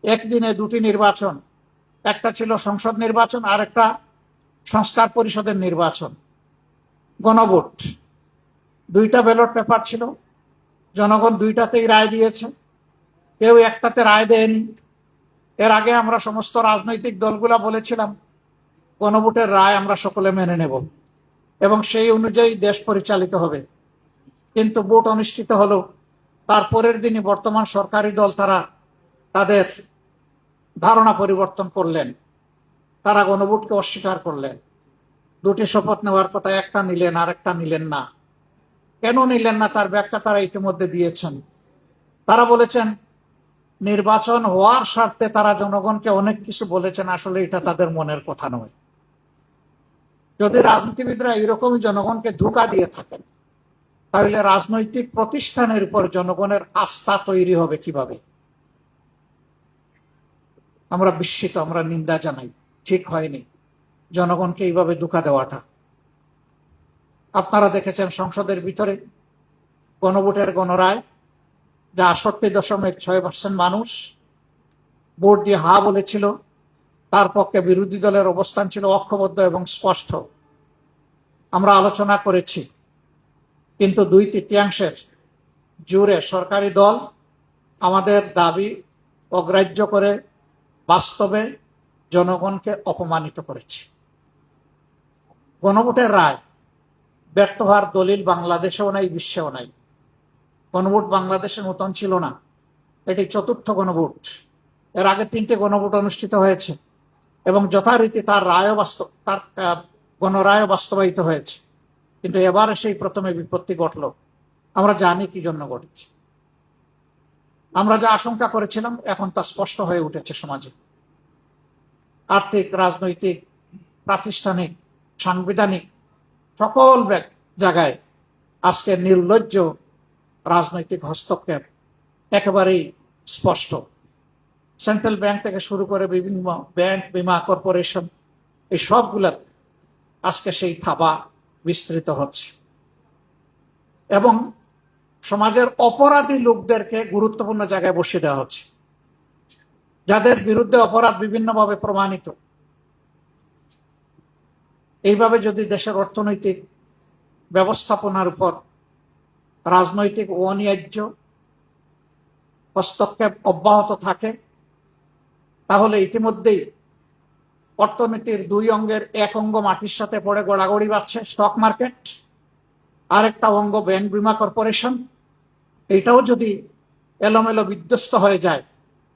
একদিনে দুটি নির্বাচন, একটা ছিল সংসদ নির্বাচন আর একটা সংস্কার পরিষদের নির্বাচন। গণভোট, দুইটা ব্যালট পেপার ছিল, জনগণ দুইটাতেই রায় দিয়েছে, কেউ একটাতে রায় দেয়নি। এর আগে আমরা সমস্ত রাজনৈতিক দলগুলা বলেছিলাম গণভোটের রায় আমরা সকলে মেনে নেব এবং সেই অনুযায়ী দেশ পরিচালিত হবে। কিন্তু ভোট অনুষ্ঠিত হলো, তারপরের দিনই বর্তমান সরকারি দল তারা তাদের ধারণা পরিবর্তন করলেন, তারা গণভোটকে অস্বীকার করলেন। দুটি শপথ নেওয়ার কথা, একটা নিলেন আর একটা নিলেন না। কেন নিলেন না তার ব্যাখ্যা তারা ইতিমধ্যে দিয়েছেন। তারা বলেছেন নির্বাচন হওয়ার স্বার্থে তারা জনগণকে অনেক কিছু বলেছেন, আসলে এটা তাদের মনের কথা নয়। যদি রাজনীতিবিদরা এরকমই জনগণকে ধোঁকা দিয়ে থাকেন, তাহলে রাজনৈতিক প্রতিষ্ঠানের উপর জনগণের আস্থা তৈরি হবে কিভাবে? আমরা বিস্মিত, আমরা নিন্দা জানাই, ঠিক হয়নি জনগণকে এইভাবে ধোঁকা দেওয়াটা। আপনারা দেখেছেন সংসদের ভিতরে গণভোটের গণরায়, যা 68.6% মানুষ ভোট দিয়ে হা বলেছিল, তার পক্ষে বিরোধী দলের অবস্থান ছিল ঐক্যবদ্ধ এবং স্পষ্ট। আমরা আলোচনা করেছি, কিন্তু 2/3 জুড়ে সরকারি দল আমাদের দাবি অগ্রাহ্য করে বাস্তবে জনগণকে অপমানিত করেছে। গণভোটের রায় ব্যর্থ হওয়ার দলিল বাংলাদেশেও নাই, বিশ্বেও নাই। গণভোট বাংলাদেশের মতন ছিল না, এটি 4র্থ গণভোট। এর আগে 3টে গণভোট অনুষ্ঠিত হয়েছে এবং যথারীতি তার গণরায় বাস্তবায়িত হয়েছে, কিন্তু এবারে সেই প্রথমে বিপত্তি ঘটল। আমরা জানি কি জন্য ঘটেছে। আমরা যা আশঙ্কা করেছিলাম এখন তা স্পষ্ট হয়ে উঠেছে সমাজে। আর্থিক, রাজনৈতিক, প্রাতিষ্ঠানিক, সাংবিধানিক সকল জায়গায় আজকে নির্লজ্জ রাজনৈতিক হস্তক্ষেপ একেবারেই স্পষ্ট। সেন্ট্রাল ব্যাংক থেকে শুরু করে বিভিন্ন ব্যাংক, বীমা কর্পোরেশন, এই সবগুলা আজকে সেই থাবা বিস্তৃত হচ্ছে এবং সমাজের অপরাধী লোকদেরকে গুরুত্বপূর্ণ জায়গায় বসিয়ে দেওয়া হচ্ছে, যাদের বিরুদ্ধে অপরাধ বিভিন্নভাবে প্রমাণিত। এইভাবে যদি দেশের অর্থনৈতিক ব্যবস্থাপনার উপর রাজনৈতিক অনিবার্য হস্তক্ষেপ অব্যাহত থাকে, তাহলে ইতিমধ্যেই অর্থনীতির 2 অঙ্গের এক অঙ্গ মাটির সাথে পড়ে গড়াগড়ি বাজছে, স্টক মার্কেট, আরেকটা অঙ্গ ব্যাংক, বীমা কর্পোরেশন। এইটাও যদি এলোমেলো বিধ্বস্ত হয়ে যায়,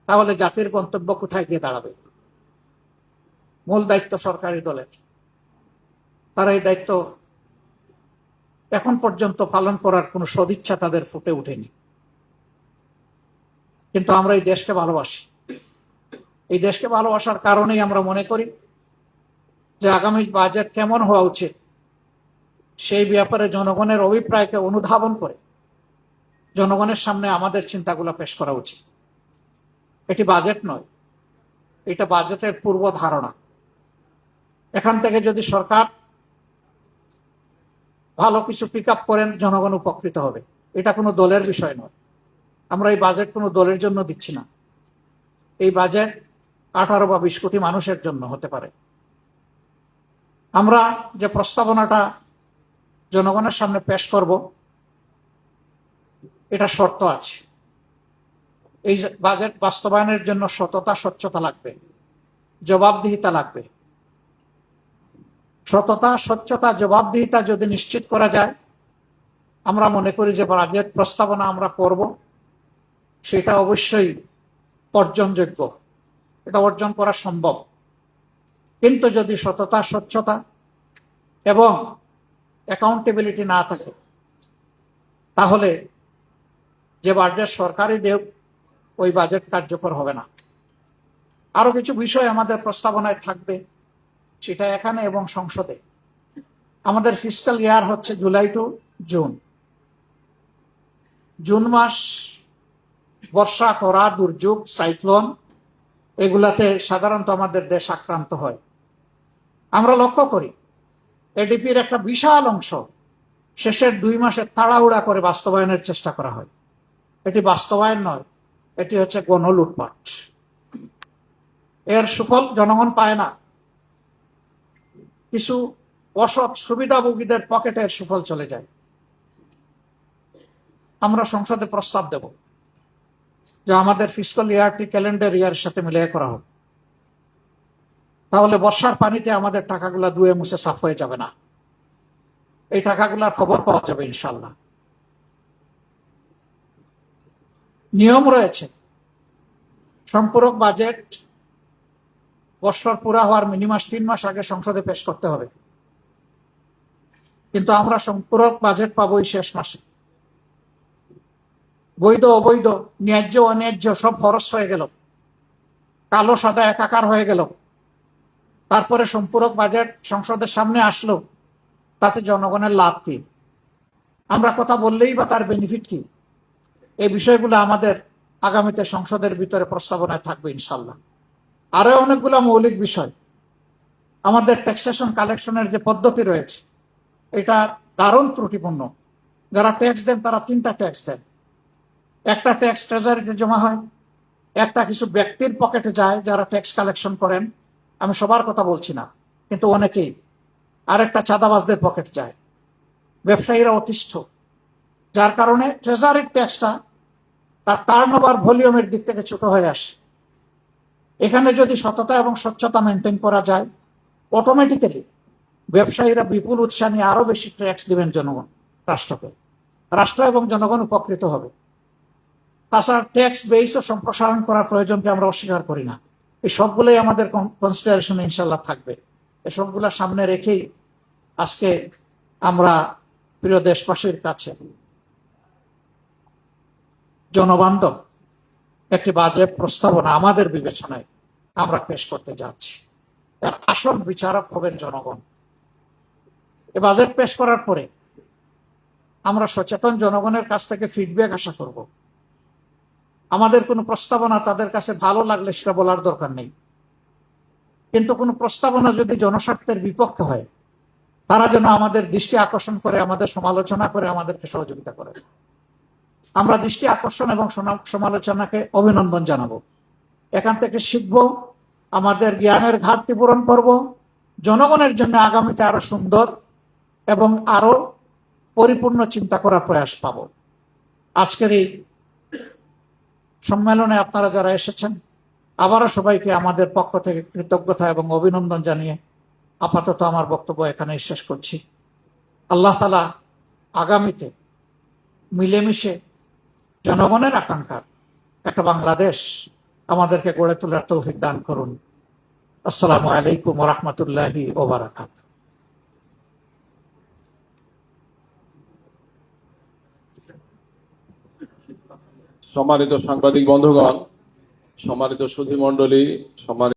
তাহলে জাতির গন্তব্য কোথায় গিয়ে দাঁড়াবে? মূল দায়িত্ব সরকারি দলের, তারা এই দায়িত্ব এখন পর্যন্ত পালন করার কোনো সদিচ্ছা তাদের ফুটে ওঠেনি। কিন্তু আমরা এই দেশকে ভালোবাসি। এই দেশকে ভালোবাসার কারণেই আমরা মনে করি যে আগামী বাজেট কেমন হওয়া উচিত সেই ব্যাপারে জনগণের অভিপ্রায়কে অনুধাবন করে জনগণের সামনে আমাদের চিন্তাগুলো পেশ করা উচিত। এটি বাজেট নয়, এটা বাজেটের পূর্ব ধারণা। এখান থেকে যদি সরকার ভালো কিছু পিক আপ করেন, জনগণ উপকৃত হবে। এটা কোনো দলের বিষয় নয়। আমরা এই বাজেট কোনো দলের জন্য দিচ্ছি না। এই বাজেট 18 বা 20 কোটি মানুষের জন্য হতে পারে। আমরা যে প্রস্তাবনাটা জনগণের সামনে পেশ করব, এটা শর্ত আছে। এই বাজেট বাস্তবায়নের জন্য সততা, স্বচ্ছতা লাগবে, জবাবদিহিতা লাগবে। সততা, স্বচ্ছতা, জবাবদিহিতা যদি নিশ্চিত করা যায়, আমরা মনে করি যে বাজেট প্রস্তাবনা আমরা করব সেটা অবশ্যই অর্জনযোগ্য, এটা অর্জন করা সম্ভব। কিন্তু যদি সততা, স্বচ্ছতা এবং অ্যাকাউন্টেবিলিটি না থাকে, তাহলে যে বাজেট সরকারি দেব ওই বাজেট কার্যকর হবে না। আরো কিছু বিষয় আমাদের প্রস্তাবনায় থাকবে, সেটা এখানে এবং সংসদে। আমাদের ফিসকাল ইয়ার হচ্ছে জুলাই টু জুন। জুন মাস বর্ষা, খরা, দুর্যোগ, সাইক্লোন এগুলাতে সাধারণত আমাদের দেশ আক্রান্ত হয়। আমরা লক্ষ্য করি এডিপির একটা বিশাল অংশ শেষের 2 মাসে তাড়াহুড়া করে বাস্তবায়নের চেষ্টা করা হয়। এটি বাস্তবায়ন নয়, এটি হচ্ছে গণলুটপাট। এর সুফল জনগণ পায় না, কিছু অসৎ সুবিধাভোগীদের পকেটে এর সুফল চলে যায়। আমরা সংসদে প্রস্তাব দেব যে আমাদের ফিসকাল ইয়ারটি ক্যালেন্ডার ইয়ারের সাথে মিলিয়ে করা হোক, তাহলে বর্ষার পানিতে আমাদের টাকাগুলা ধুয়ে মুছে সাফ হয়ে যাবে না, এই টাকাগুলার খবর পাওয়া যাবে ইনশাল্লাহ। নিয়ম রয়েছে, সম্পূরক বাজেট বৎসর পুরা হওয়ার মিনিমাম 3 মাস আগে সংসদে পেশ করতে হবে, কিন্তু আমরা সম্পূরক বাজেট পাবো এই শেষ মাসে। বৈধ অবৈধ, ন্যায্য অন্যায্য সব খরচ হয়ে গেল, কালো সাদা একাকার হয়ে গেল, তারপরে সম্পূরক বাজেট সংসদের সামনে আসলো, তাতে জনগণের লাভ কি? আমরা কথা বললেই বা তার বেনিফিট কি? এই বিষয়গুলো আমাদের আগামীতে সংসদের ভিতরে প্রস্তাবনায় থাকবে ইনশাল্লাহ। আরো অনেকগুলো মৌলিক বিষয়, আমাদের ট্যাক্সেশন কালেকশনের যে পদ্ধতি রয়েছে এটা দারুণ ত্রুটিপূর্ণ। যারা ট্যাক্স দেন তারা 3টা ট্যাক্স দেন, একটা ট্যাক্স ট্রেজারিতে জমা হয়, একটা কিছু ব্যক্তির পকেটে যায় যারা ট্যাক্স কালেকশন করেন, আমি সবার কথা বলছি না কিন্তু অনেকেই, আরেকটা চাঁদাবাজদের পকেটে যায়, ব্যবসায়ীরা অতিষ্ঠ, যার কারণে ট্রেজারির ট্যাক্সটা তার টার্নওভার ভলিউমের দিক থেকে ছোট হয়ে আসে। এখানে যদি সততা এবং স্বচ্ছতা মেনটেন করা যায়, অটোমেটিক্যালি ব্যবসায়ীরা বিপুল উৎসাহ নিয়ে আরো বেশি ট্যাক্স দিবেন জনগণ, রাষ্ট্রকে, রাষ্ট্র এবং জনগণ উপকৃত হবে। তাছাড়া ট্যাক্স বেসও সম্প্রসারণ করার প্রয়োজনকে আমরা অস্বীকার করি না, এই সবগুলোই আমাদের কনসিডারেশনে ইনশাল্লাহ থাকবে। এই সবগুলা সামনে রেখেই আজকে আমরা প্রিয় দেশবাসীর কাছে জনবান্ধব একটি বাজেট প্রস্তাবনা আমাদের বিবেচনায় আমরা পেশ করতে যাচ্ছি। এর আসল বিচারক হবেন জনগণ। এই বাজেট পেশ করার পরে আমরা সচেতন জনগণের কাছ থেকে ফিডব্যাক আশা করব। আমাদের কোনো প্রস্তাবনা তাদের কাছে ভালো লাগলে সেটা বলার দরকার নেই, কিন্তু কোনো প্রস্তাবনা যদি জনস্বার্থের বিপক্ষে হয় তারা যেন আমাদের দৃষ্টি আকর্ষণ করে, আমাদের সমালোচনা করে, আমাদেরকে সহযোগিতা করে। আমরা দৃষ্টি আকর্ষণ এবং সমালোচনাকে অভিনন্দন জানাবো, এখান থেকে শিখব, আমাদের জ্ঞানের ঘাটতি পূরণ করব, জনগণের জন্য আগামীতে আরো সুন্দর এবং আরো পরিপূর্ণ চিন্তা করার প্রয়াস পাব। আজকের এই সম্মেলনে আপনারা যারা এসেছেন, আবারও সবাইকে আমাদের পক্ষ থেকে কৃতজ্ঞতা এবং অভিনন্দন জানিয়ে আপাতত আমার বক্তব্য এখানেই শেষ করছি। আল্লাহ তাআলা আগামীতে মিলেমিশে জনগণের আকাঙ্ক্ষার একটা বাংলাদেশ আমাদেরকে গড়ে তোলার তৌফিক দান করুন। আসসালামু আলাইকুম ওয়া রাহমাতুল্লাহি ওয়া বারাকাতুহু। সম্মানিত সাংবাদিক বন্ধুগণ, সম্মানিত সুধী মণ্ডলী, সম্মানিত